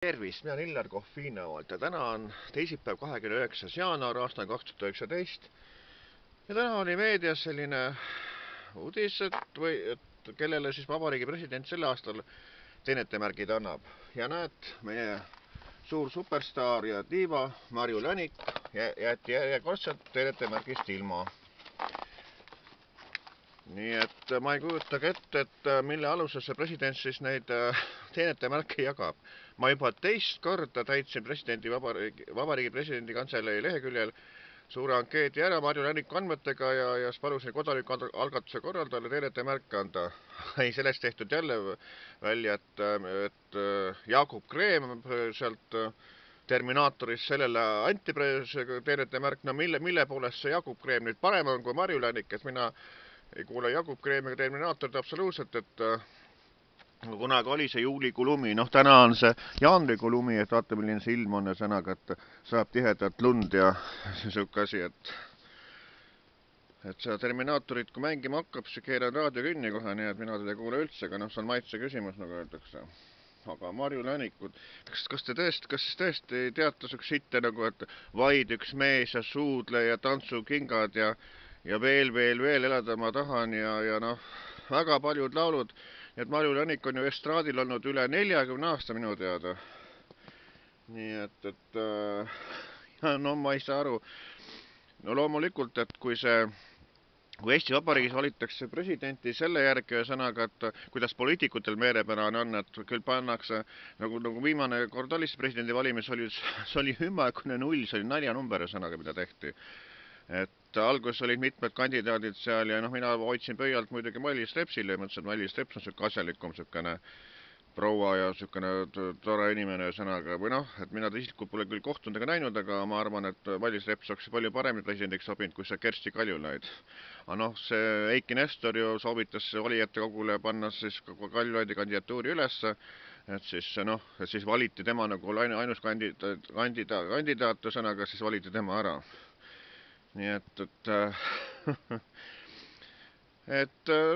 Tervist, mina olen Illar Kohvinovalt ja täna on teisipäev 29. jaanuar aastal 2019 ja täna oli meedias selline uudis, et kellele siis Vabariigi President sel aastal teenetemärgid annab. Ja näed, meie suur superstaar ja diiva Marju Länik jäeti järjekordselt teenetemärgist ilma. Nii et ma ei kujutagi ette, et mille alusel see president siis neid teenetemärke jagab. Ma juba teist korda täitsin Vabariigi Presidendi Kantselei leheküljel suure ankeedi ära Marju Läniku andmetega ja palusin kodanikualgatuse korral talle teenetemärke anda. Ei, sellest tehtud jälle välja, et Jakub Kreem sealt Terminaatorist sellele anti teenetemärk. No mille poolest see Jakub Kreem nüüd parem on kui Marju Länik, et mina ei kuule Jakub Kreemiga Terminaatorit absoluutselt, et kunagi oli see juulikuu lumi, noh täna on see jaanuarikuu lumi, et vaata milline see ilm on ja sõnaga, et saab tihedat lund ja siuke asi, et seda Terminaatorit kui mängima hakkab, siis keeran raadio kinni kohe, nii et mina teda ei kuule üldse, aga noh, see on maitse küsimus, nagu öeldakse. Aga Marju Länikud, kas tõesti teate siukse sitte nagu, et vaid üks mees ja suudle ja tantsukingad ja veel elada ma tahan ja noh, väga paljud laulud. Et Marju Länik on ju estraadil olnud üle 40 aasta minu teada. Nii et no ma ei saa aru. No loomulikult, et kui Eesti Vabariigis valitakse presidenti selle järgi ja sõnaga, et kuidas poliitikutel meelepärane on, et küll pannakse, nagu viimane kord oli presidendi valimis, see oli ümmargune null, see oli naljanumber sõnaga, mida tehti. Et alguses olid mitmed kandidaadid seal ja noh, mina hoidsin pöialt muidugi Mailis Repsile ja mõtlesin, et Mailis Reps on siuke asjalikum, siukene proua ja siukene tore inimene sõnaga või noh, et mina ta isiklikult pole küll kohtunud ega näinud, aga ma arvan, et Mailis Reps oleks palju paremini presidendiks sobinud kui see Kersti Kaljulaid. Aga noh, see Eiki Nestor ju soovitas valijate kogule panna siis Kaljulaidi kandidatuuri ülesse, et siis valiti tema nagu ainus kandidaat sõnaga, siis valiti tema ära. Nii et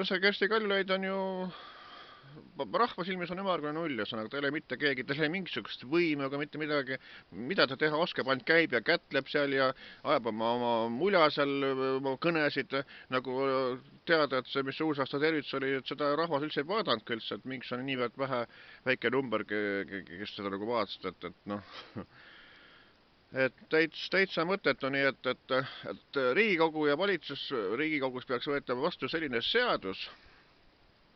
see Kersti Kaljulaid on ju rahva silmis on ümmargune null ja sõnaga, ta ei ole mitte keegi, ta ei ole mingisugust võimu ega mitte midagi, mida ta teha oskab, ainult käib ja kätleb seal ja ajab oma mulja seal oma kõnesid, nagu teada, et see, mis uusaasta tervitus oli, et seda rahvas üldse ei vaadanud üldse, et mingiks on niivõrd väike number, kes seda nagu vaatasid, et noh, et täitsa mõttetu, nii et Riigikogu ja valitsus, Riigikogus peaks võetama vastu selline seadus,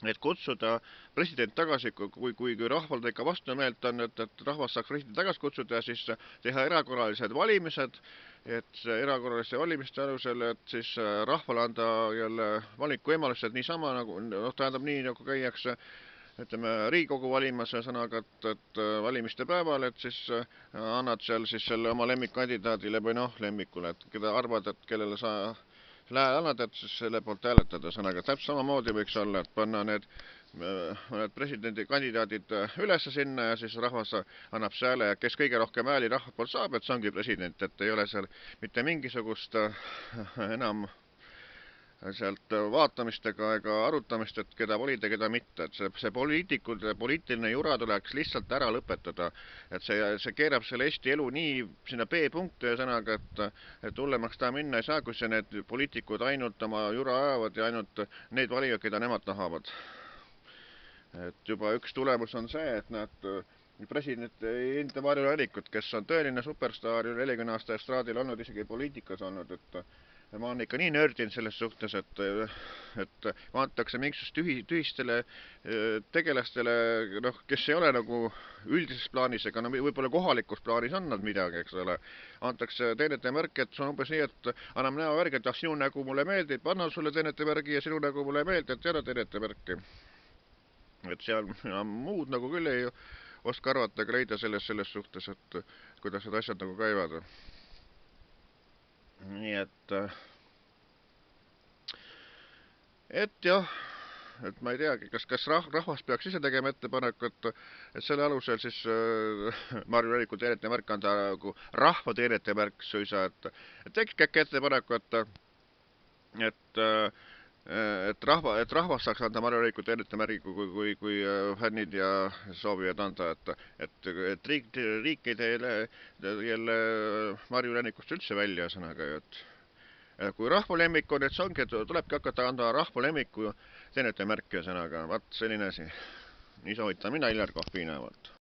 et kutsuda president tagasi, kui rahval ikka vastumeelt on, et rahvas saaks presidenti tagasi kutsuda ja siis teha erakorralised valimised, et erakorraliste valimiste alusel, et siis rahvale anda jälle valikuvõimalus, et niisama nagu, noh tähendab nii nagu käiakse, ütleme Riigikogu valimas sõnaga, et valimiste päeval, et siis annad seal siis selle oma lemmikkandidaadile või noh, lemmikule, et keda arvad, et kellele sa annad, et siis selle poolt hääletada sõnaga. Täpselt samamoodi võiks olla, et panna need presidendi kandidaadid üles sinna ja siis rahvas annab see hääle ja kes kõige rohkem hääli rahva poolt saab, et see ongi president, et ei ole seal mitte mingisugust enam sealt vaatamistega ega arutamist, et keda valida, keda mitte, et see poliitiline jura tuleks lihtsalt ära lõpetada, et see keerab selle Eesti elu nii sinna B-punkti ja sõnaga, et hullemaks ta minna ei saa, kui need poliitikud ainult oma jura ajavad ja ainult need valivad, keda nemad tahavad. Et juba üks tulemus on see, et nad president ei enda Marju Länikut, kes on tõeline superstaar, 40 aasta estraadil olnud, isegi poliitikas olnud, et ma olen ikka nii nördinud selles suhtes, et vaadatakse mingisugust tühistele tegelastele, noh, kes ei ole nagu üldises plaanis, ega no võib-olla kohalikus plaanis on nad midagi, eks ole. Antakse teenetemärk, et see on umbes nii, et anname näovärgi, et sinu nägu mulle meeldib, annan sulle teenetemärgi ja sinu nägu mulle meeldib, et ära teenetemärki. Et seal muud nagu küll ei oska arvata ega leida selles suhtes, et kuidas need asjad nagu käivad. Nii et jah, et ma ei teagi, kas rahvas peaks ise tegema ettepaneku, et selle alusel siis Marju Läniku teenetemärk anda nagu rahva teenetemärk suisa, et teeks käkke ettepaneku, et et rahvas saaks anda Marju Leviku tervitamärgi, kui fännid ja soovivad anda, et riik ei tee jälle Marju Levikust üldse välja, ühesõnaga, et kui rahvalemmik on, et see ongi, et tulebki hakata anda rahvalemmiku teenetemärki, ühesõnaga, vaat selline asi. Nii soovitan mina Iljar Kohvina, vot.